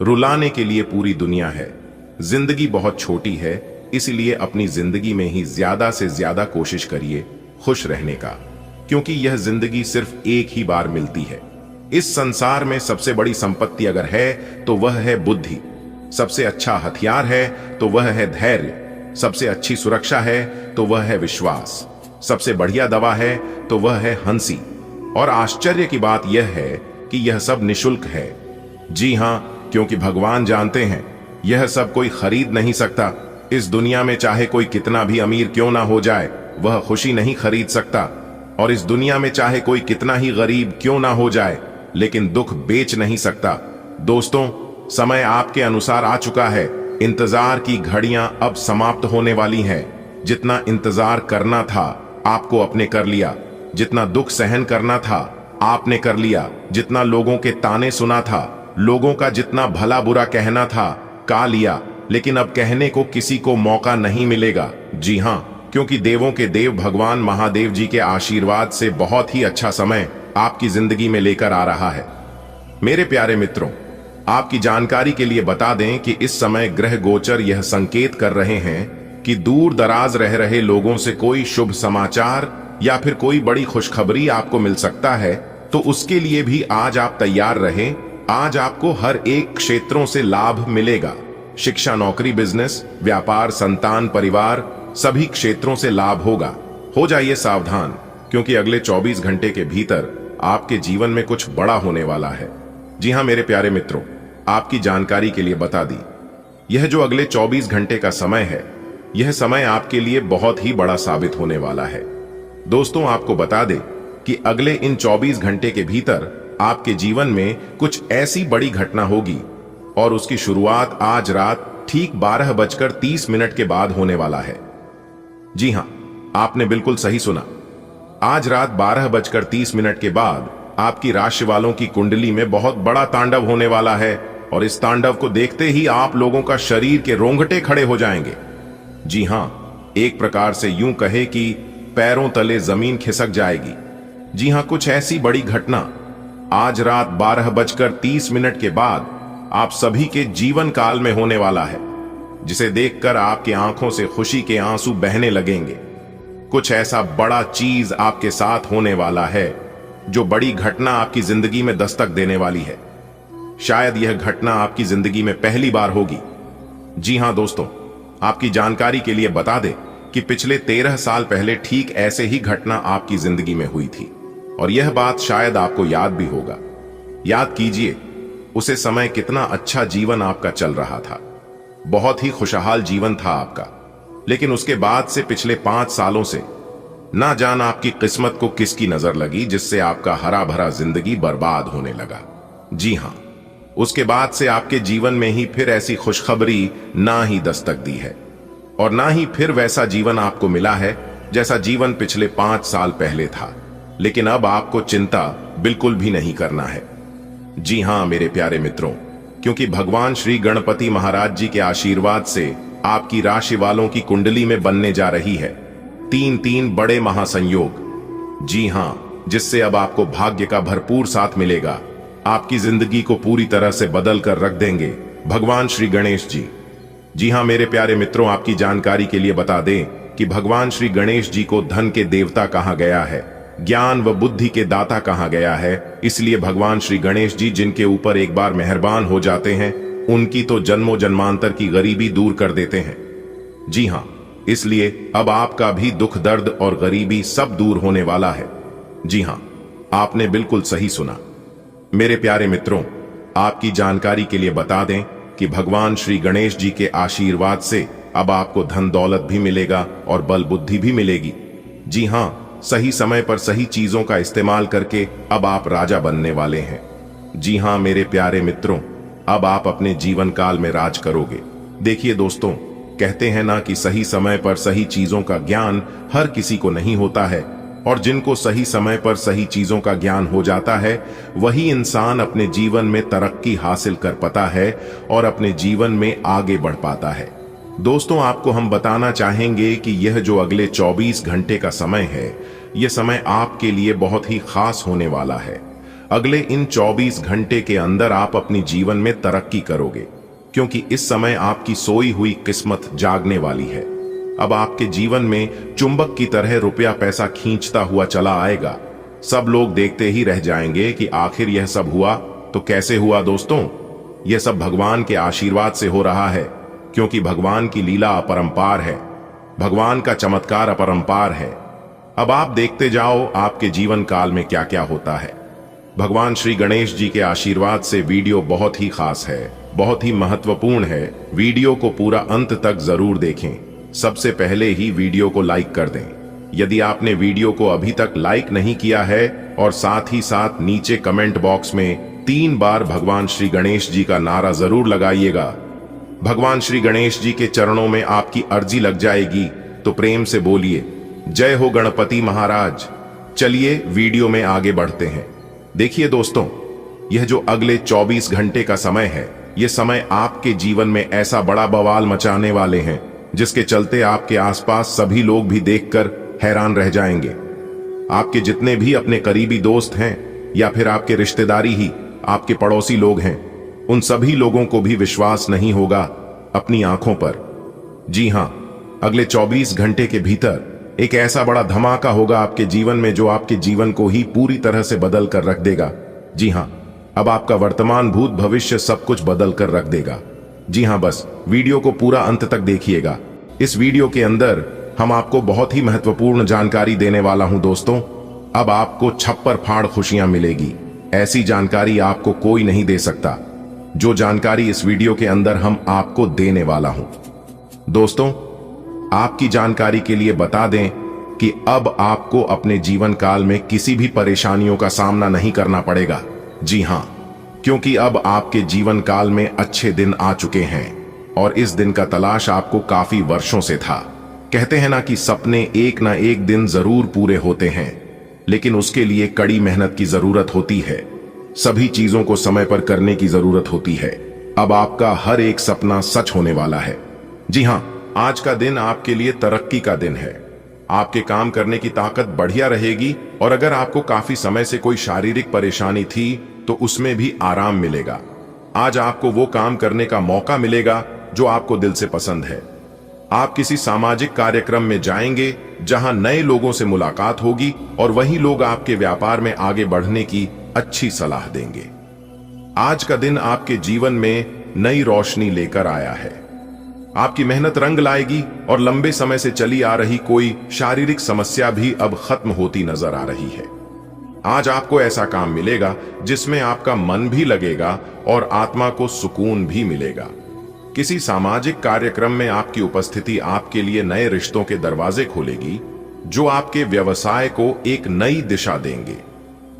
रुलाने के लिए पूरी दुनिया है। जिंदगी बहुत छोटी है, इसलिए अपनी जिंदगी में ही ज्यादा से ज्यादा कोशिश करिए खुश रहने का, क्योंकि यह जिंदगी सिर्फ एक ही बार मिलती है। इस संसार में सबसे बड़ी संपत्ति अगर है तो वह है बुद्धि, सबसे अच्छा हथियार है तो वह है धैर्य, सबसे अच्छी सुरक्षा है तो वह है विश्वास, सबसे बढ़िया दवा है तो वह है हंसी। और आश्चर्य की बात यह है कि यह सब निशुल्क है। जी हां, क्योंकि भगवान जानते हैं यह सब कोई खरीद नहीं सकता। इस दुनिया में चाहे कोई कितना भी अमीर क्यों ना हो जाए, वह खुशी नहीं खरीद सकता। और इस दुनिया में चाहे कोई कितना ही गरीब क्यों ना हो जाए, लेकिन दुख बेच नहीं सकता। दोस्तों, समय आपके अनुसार आ चुका है। इंतजार की घड़ियां अब समाप्त होने वाली हैं। जितना इंतजार करना था आपको अपने कर लिया, जितना दुख सहन करना था आपने कर लिया, जितना लोगों के ताने सुना था, लोगों का जितना भला बुरा कहना था का लिया, लेकिन अब कहने को किसी को मौका नहीं मिलेगा। जी हां, क्योंकि देवों के देव भगवान महादेव जी के आशीर्वाद से बहुत ही अच्छा समय आपकी जिंदगी में लेकर आ रहा है। मेरे प्यारे मित्रों, आपकी जानकारी के लिए बता दें कि इस समय ग्रह गोचर यह संकेत कर रहे हैं कि दूर दराज रह रहे लोगों से कोई शुभ समाचार या फिर कोई बड़ी खुशखबरी आपको मिल सकता है। तो उसके लिए भी आज आप तैयार रहें। आज आपको हर एक क्षेत्रों से लाभ मिलेगा। शिक्षा, नौकरी, बिजनेस, व्यापार, संतान, परिवार, सभी क्षेत्रों से लाभ होगा। हो जाइए सावधान, क्योंकि अगले 24 घंटे के भीतर आपके जीवन में कुछ बड़ा होने वाला है। जी हां मेरे प्यारे मित्रों, आपकी जानकारी के लिए बता दी, यह जो अगले 24 घंटे का समय है, यह समय आपके लिए बहुत ही बड़ा साबित होने वाला है। दोस्तों, आपको बता दें कि अगले इन 24 घंटे के भीतर आपके जीवन में कुछ ऐसी बड़ी घटना होगी और उसकी शुरुआत आज रात ठीक 12:30 के बाद होने वाला है। जी हां, आपने बिल्कुल सही सुना। आज रात 12:30 के बाद आपकी राशि वालों की कुंडली में बहुत बड़ा तांडव होने वाला है, और इस तांडव को देखते ही आप लोगों का शरीर के रोंगटे खड़े हो जाएंगे। जी हां, एक प्रकार से यूं कहे कि पैरों तले जमीन खिसक जाएगी। जी हां, कुछ ऐसी बड़ी घटना आज रात 12:30 के बाद आप सभी के जीवन काल में होने वाला है, जिसे देखकर आपकी आंखों से खुशी के आंसू बहने लगेंगे। कुछ ऐसा बड़ा चीज आपके साथ होने वाला है, जो बड़ी घटना आपकी जिंदगी में दस्तक देने वाली है। शायद यह घटना आपकी जिंदगी में पहली बार होगी। जी हां दोस्तों, आपकी जानकारी के लिए बता दें कि पिछले 13 साल पहले ठीक ऐसे ही घटना आपकी जिंदगी में हुई थी, और यह बात शायद आपको याद भी होगा। याद कीजिए, उसे समय कितना अच्छा जीवन आपका चल रहा था, बहुत ही खुशहाल जीवन था आपका। लेकिन उसके बाद से पिछले 5 सालों से ना जान आपकी किस्मत को किसकी नजर लगी, जिससे आपका हरा भरा जिंदगी बर्बाद होने लगा। जी हां, उसके बाद से आपके जीवन में ही फिर ऐसी खुशखबरी ना ही दस्तक दी है, और ना ही फिर वैसा जीवन आपको मिला है जैसा जीवन पिछले 5 साल पहले था। लेकिन अब आपको चिंता बिल्कुल भी नहीं करना है। जी हां मेरे प्यारे मित्रों, क्योंकि भगवान श्री गणपति महाराज जी के आशीर्वाद से आपकी राशि वालों की कुंडली में बनने जा रही है 3 बड़े महासंयोग। जी हां, जिससे अब आपको भाग्य का भरपूर साथ मिलेगा। आपकी जिंदगी को पूरी तरह से बदल कर रख देंगे भगवान श्री गणेश जी। जी हाँ मेरे प्यारे मित्रों, आपकी जानकारी के लिए बता दें कि भगवान श्री गणेश जी को धन के देवता कहा गया है, ज्ञान व बुद्धि के दाता कहा गया है। इसलिए भगवान श्री गणेश जी जिनके ऊपर एक बार मेहरबान हो जाते हैं, उनकी तो जन्मों जन्मांतर की गरीबी दूर कर देते हैं। जी हाँ, इसलिए अब आपका भी दुख दर्द और गरीबी सब दूर होने वाला है। जी हाँ, आपने बिल्कुल सही सुना। मेरे प्यारे मित्रों, आपकी जानकारी के लिए बता दें कि भगवान श्री गणेश जी के आशीर्वाद से अब आपको धन दौलत भी मिलेगा और बल बुद्धि भी मिलेगी। जी हाँ, सही समय पर सही चीजों का इस्तेमाल करके अब आप राजा बनने वाले हैं। जी हाँ मेरे प्यारे मित्रों, अब आप अपने जीवन काल में राज करोगे। देखिए दोस्तों, कहते हैं ना कि सही समय पर सही चीजों का ज्ञान हर किसी को नहीं होता है, और जिनको सही समय पर सही चीजों का ज्ञान हो जाता है वही इंसान अपने जीवन में तरक्की हासिल कर पाता है और अपने जीवन में आगे बढ़ पाता है। दोस्तों, आपको हम बताना चाहेंगे कि यह जो अगले 24 घंटे का समय है, यह समय आपके लिए बहुत ही खास होने वाला है। अगले इन 24 घंटे के अंदर आप अपनी जीवन में तरक्की करोगे, क्योंकि इस समय आपकी सोई हुई किस्मत जागने वाली है। अब आपके जीवन में चुंबक की तरह रुपया पैसा खींचता हुआ चला आएगा। सब लोग देखते ही रह जाएंगे कि आखिर यह सब हुआ तो कैसे हुआ। दोस्तों, यह सब भगवान के आशीर्वाद से हो रहा है, क्योंकि भगवान की लीला अपरंपार है, भगवान का चमत्कार अपरंपार है। अब आप देखते जाओ आपके जीवन काल में क्या क्या होता है। भगवान श्री गणेश जी के आशीर्वाद से वीडियो बहुत ही खास है, बहुत ही महत्वपूर्ण है। वीडियो को पूरा अंत तक जरूर देखें। सबसे पहले ही वीडियो को लाइक कर दें। यदि आपने वीडियो को अभी तक लाइक नहीं किया है, और साथ ही साथ नीचे कमेंट बॉक्स में 3 बार भगवान श्री गणेश जी का नारा जरूर लगाइएगा। भगवान श्री गणेश जी के चरणों में आपकी अर्जी लग जाएगी, तो प्रेम से बोलिए जय हो गणपति महाराज। चलिए वीडियो में आगे बढ़ते हैं। देखिए दोस्तों, यह जो अगले 24 घंटे का समय है, यह समय आपके जीवन में ऐसा बड़ा बवाल मचाने वाले हैं जिसके चलते आपके आसपास सभी लोग भी देखकर हैरान रह जाएंगे। आपके जितने भी अपने करीबी दोस्त हैं या फिर आपके रिश्तेदारी ही आपके पड़ोसी लोग हैं, उन सभी लोगों को भी विश्वास नहीं होगा अपनी आंखों पर। जी हां, अगले 24 घंटे के भीतर एक ऐसा बड़ा धमाका होगा आपके जीवन में जो आपके जीवन को ही पूरी तरह से बदल कर रख देगा। जी हां, अब आपका वर्तमान भूत भविष्य सब कुछ बदल कर रख देगा। जी हां, बस वीडियो को पूरा अंत तक देखिएगा। इस वीडियो के अंदर हम आपको बहुत ही महत्वपूर्ण जानकारी देने वाला हूं दोस्तों। अब आपको छप्पर फाड़ खुशियां मिलेगी। ऐसी जानकारी आपको कोई नहीं दे सकता जो जानकारी इस वीडियो के अंदर हम आपको देने वाला हूं। दोस्तों, आपकी जानकारी के लिए बता दें कि अब आपको अपने जीवन काल में किसी भी परेशानियों का सामना नहीं करना पड़ेगा। जी हां, क्योंकि अब आपके जीवन काल में अच्छे दिन आ चुके हैं, और इस दिन का तलाश आपको काफी वर्षों से था। कहते हैं ना कि सपने एक ना एक दिन जरूर पूरे होते हैं, लेकिन उसके लिए कड़ी मेहनत की जरूरत होती है। सभी चीजों को समय पर करने की जरूरत होती है। अब आपका हर एक सपना सच होने वाला है। जी हां, आज का दिन आपके लिए तरक्की का दिन है। आपके काम करने की ताकत बढ़िया रहेगी, और अगर आपको काफी समय से कोई शारीरिक परेशानी थी तो उसमें भी आराम मिलेगा। आज आपको वो काम करने का मौका मिलेगा जो आपको दिल से पसंद है। आप किसी सामाजिक कार्यक्रम में जाएंगे जहां नए लोगों से मुलाकात होगी, और वही लोग आपके व्यापार में आगे बढ़ने की अच्छी सलाह देंगे। आज का दिन आपके जीवन में नई रोशनी लेकर आया है। आपकी मेहनत रंग लाएगी, और लंबे समय से चली आ रही कोई शारीरिक समस्या भी अब खत्म होती नजर आ रही है। आज आपको ऐसा काम मिलेगा जिसमें आपका मन भी लगेगा और आत्मा को सुकून भी मिलेगा। किसी सामाजिक कार्यक्रम में आपकी उपस्थिति आपके लिए नए रिश्तों के दरवाजे खोलेगी, जो आपके व्यवसाय को एक नई दिशा देंगे।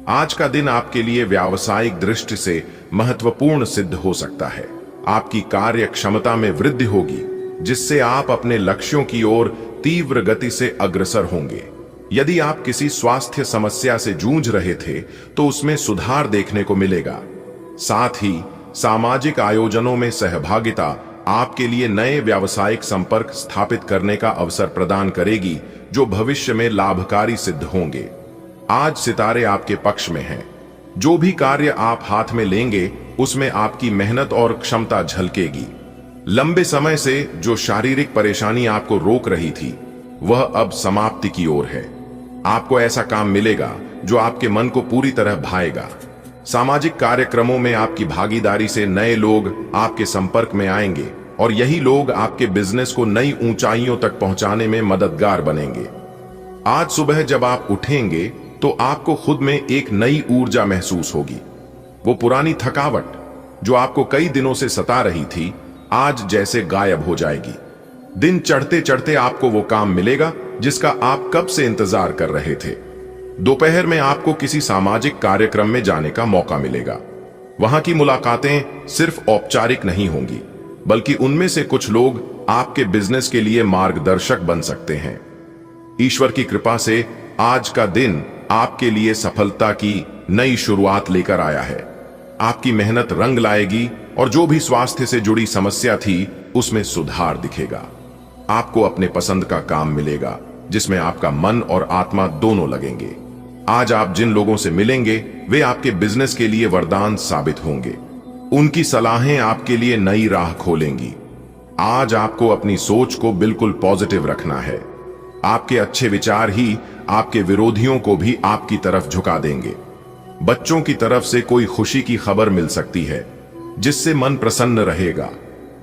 आज का दिन आपके लिए व्यावसायिक दृष्टि से महत्वपूर्ण सिद्ध हो सकता है। आपकी कार्य क्षमता में वृद्धि होगी, जिससे आप अपने लक्ष्यों की ओर तीव्र गति से अग्रसर होंगे। यदि आप किसी स्वास्थ्य समस्या से जूझ रहे थे तो उसमें सुधार देखने को मिलेगा। साथ ही सामाजिक आयोजनों में सहभागिता आपके लिए नए व्यावसायिक संपर्क स्थापित करने का अवसर प्रदान करेगी, जो भविष्य में लाभकारी सिद्ध होंगे। आज सितारे आपके पक्ष में हैं। जो भी कार्य आप हाथ में लेंगे उसमें आपकी मेहनत और क्षमता झलकेगी। लंबे समय से जो शारीरिक परेशानी आपको रोक रही थी वह अब समाप्ति की ओर है। आपको ऐसा काम मिलेगा जो आपके मन को पूरी तरह भाएगा। सामाजिक कार्यक्रमों में आपकी भागीदारी से नए लोग आपके संपर्क में आएंगे और यही लोग आपके बिजनेस को नई ऊंचाइयों तक पहुंचाने में मददगार बनेंगे। आज सुबह जब आप उठेंगे तो आपको खुद में एक नई ऊर्जा महसूस होगी। वो पुरानी थकावट जो आपको कई दिनों से सता रही थी आज जैसे गायब हो जाएगी। दिन चढ़ते चढ़ते आपको वो काम मिलेगा जिसका आप कब से इंतजार कर रहे थे। दोपहर में आपको किसी सामाजिक कार्यक्रम में जाने का मौका मिलेगा। वहां की मुलाकातें सिर्फ औपचारिक नहीं होंगी, बल्कि उनमें से कुछ लोग आपके बिजनेस के लिए मार्गदर्शक बन सकते हैं। ईश्वर की कृपा से आज का दिन आपके लिए सफलता की नई शुरुआत लेकर आया है। आपकी मेहनत रंग लाएगी और जो भी स्वास्थ्य से जुड़ी समस्या थी उसमें सुधार दिखेगा। आपको अपने पसंद का काम मिलेगा जिसमें आपका मन और आत्मा दोनों लगेंगे। आज आप जिन लोगों से मिलेंगे वे आपके बिजनेस के लिए वरदान साबित होंगे। उनकी सलाहें आपके लिए नई राह खोलेंगी। आज आपको अपनी सोच को बिल्कुल पॉजिटिव रखना है। आपके अच्छे विचार ही आपके विरोधियों को भी आपकी तरफ झुका देंगे। बच्चों की तरफ से कोई खुशी की खबर मिल सकती है जिससे मन प्रसन्न रहेगा।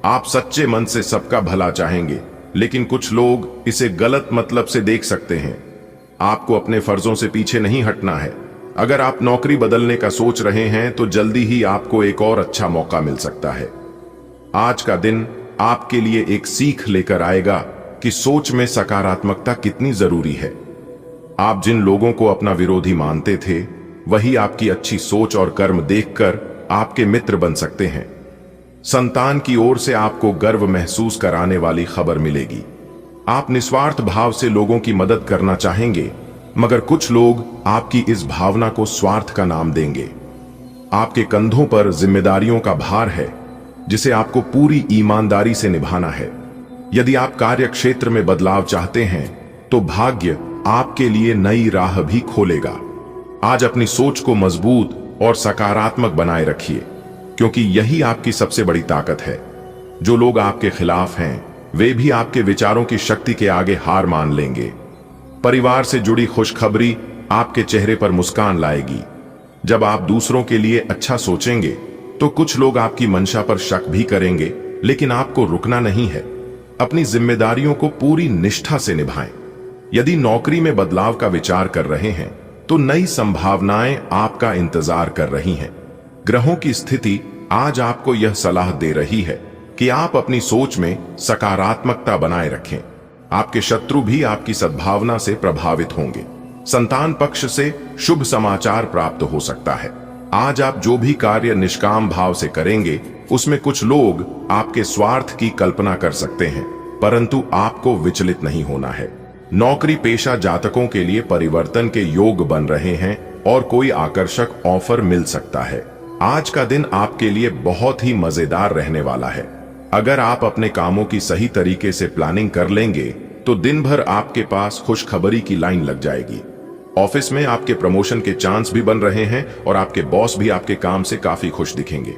आप सच्चे मन से सबका भला चाहेंगे, लेकिन कुछ लोग इसे गलत मतलब से देख सकते हैं। आपको अपने फर्जों से पीछे नहीं हटना है। अगर आप नौकरी बदलने का सोच रहे हैं तो जल्दी ही आपको एक और अच्छा मौका मिल सकता है। आज का दिन आपके लिए एक सीख लेकर आएगा कि सोच में सकारात्मकता कितनी जरूरी है। आप जिन लोगों को अपना विरोधी मानते थे वही आपकी अच्छी सोच और कर्म देखकर आपके मित्र बन सकते हैं। संतान की ओर से आपको गर्व महसूस कराने वाली खबर मिलेगी। आप निस्वार्थ भाव से लोगों की मदद करना चाहेंगे, मगर कुछ लोग आपकी इस भावना को स्वार्थ का नाम देंगे। आपके कंधों पर जिम्मेदारियों का भार है जिसे आपको पूरी ईमानदारी से निभाना है। यदि आप कार्य क्षेत्र में बदलाव चाहते हैं तो भाग्य आपके लिए नई राह भी खोलेगा। आज अपनी सोच को मजबूत और सकारात्मक बनाए रखिए, क्योंकि यही आपकी सबसे बड़ी ताकत है। जो लोग आपके खिलाफ हैं वे भी आपके विचारों की शक्ति के आगे हार मान लेंगे। परिवार से जुड़ी खुशखबरी आपके चेहरे पर मुस्कान लाएगी। जब आप दूसरों के लिए अच्छा सोचेंगे तो कुछ लोग आपकी मंशा पर शक भी करेंगे, लेकिन आपको रुकना नहीं है। अपनी जिम्मेदारियों को पूरी निष्ठा से निभाएं। यदि नौकरी में बदलाव का विचार कर रहे हैं तो नई संभावनाएं आपका इंतजार कर रही हैं। ग्रहों की स्थिति आज आपको यह सलाह दे रही है कि आप अपनी सोच में सकारात्मकता बनाए रखें। आपके शत्रु भी आपकी सद्भावना से प्रभावित होंगे। संतान पक्ष से शुभ समाचार प्राप्त हो सकता है। आज आप जो भी कार्य निष्काम भाव से करेंगे उसमें कुछ लोग आपके स्वार्थ की कल्पना कर सकते हैं, परंतु आपको विचलित नहीं होना है। नौकरी पेशा जातकों के लिए परिवर्तन के योग बन रहे हैं और कोई आकर्षक ऑफर मिल सकता है। आज का दिन आपके लिए बहुत ही मजेदार रहने वाला है। अगर आप अपने कामों की सही तरीके से प्लानिंग कर लेंगे तो दिन भर आपके पास खुशखबरी की लाइन लग जाएगी। ऑफिस में आपके प्रमोशन के चांस भी बन रहे हैं और आपके बॉस भी आपके काम से काफी खुश दिखेंगे।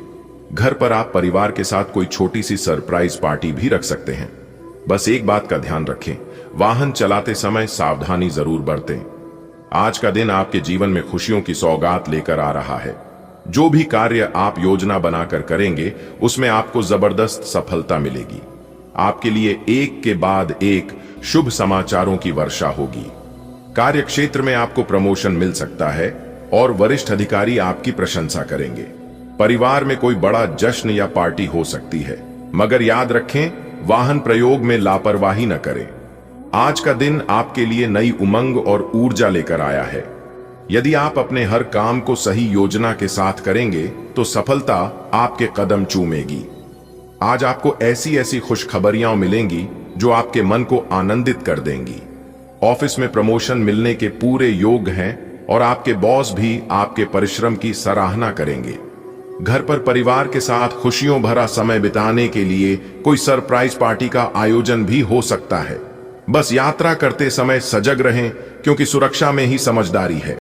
घर पर आप परिवार के साथ कोई छोटी सी सरप्राइज पार्टी भी रख सकते हैं। बस एक बात का ध्यान रखें, वाहन चलाते समय सावधानी जरूर बरतें। आज का दिन आपके जीवन में खुशियों की सौगात लेकर आ रहा है। जो भी कार्य आप योजना बनाकर करेंगे उसमें आपको जबरदस्त सफलता मिलेगी। आपके लिए एक के बाद एक शुभ समाचारों की वर्षा होगी। कार्य क्षेत्र में आपको प्रमोशन मिल सकता है और वरिष्ठ अधिकारी आपकी प्रशंसा करेंगे। परिवार में कोई बड़ा जश्न या पार्टी हो सकती है, मगर याद रखें वाहन प्रयोग में लापरवाही न करें। आज का दिन आपके लिए नई उमंग और ऊर्जा लेकर आया है। यदि आप अपने हर काम को सही योजना के साथ करेंगे तो सफलता आपके कदम चूमेगी। आज आपको ऐसी ऐसी खुशखबरियां मिलेंगी जो आपके मन को आनंदित कर देंगी। ऑफिस में प्रमोशन मिलने के पूरे योग हैं और आपके बॉस भी आपके परिश्रम की सराहना करेंगे। घर पर परिवार के साथ खुशियों भरा समय बिताने के लिए कोई सरप्राइज पार्टी का आयोजन भी हो सकता है। बस यात्रा करते समय सजग रहें, क्योंकि सुरक्षा में ही समझदारी है।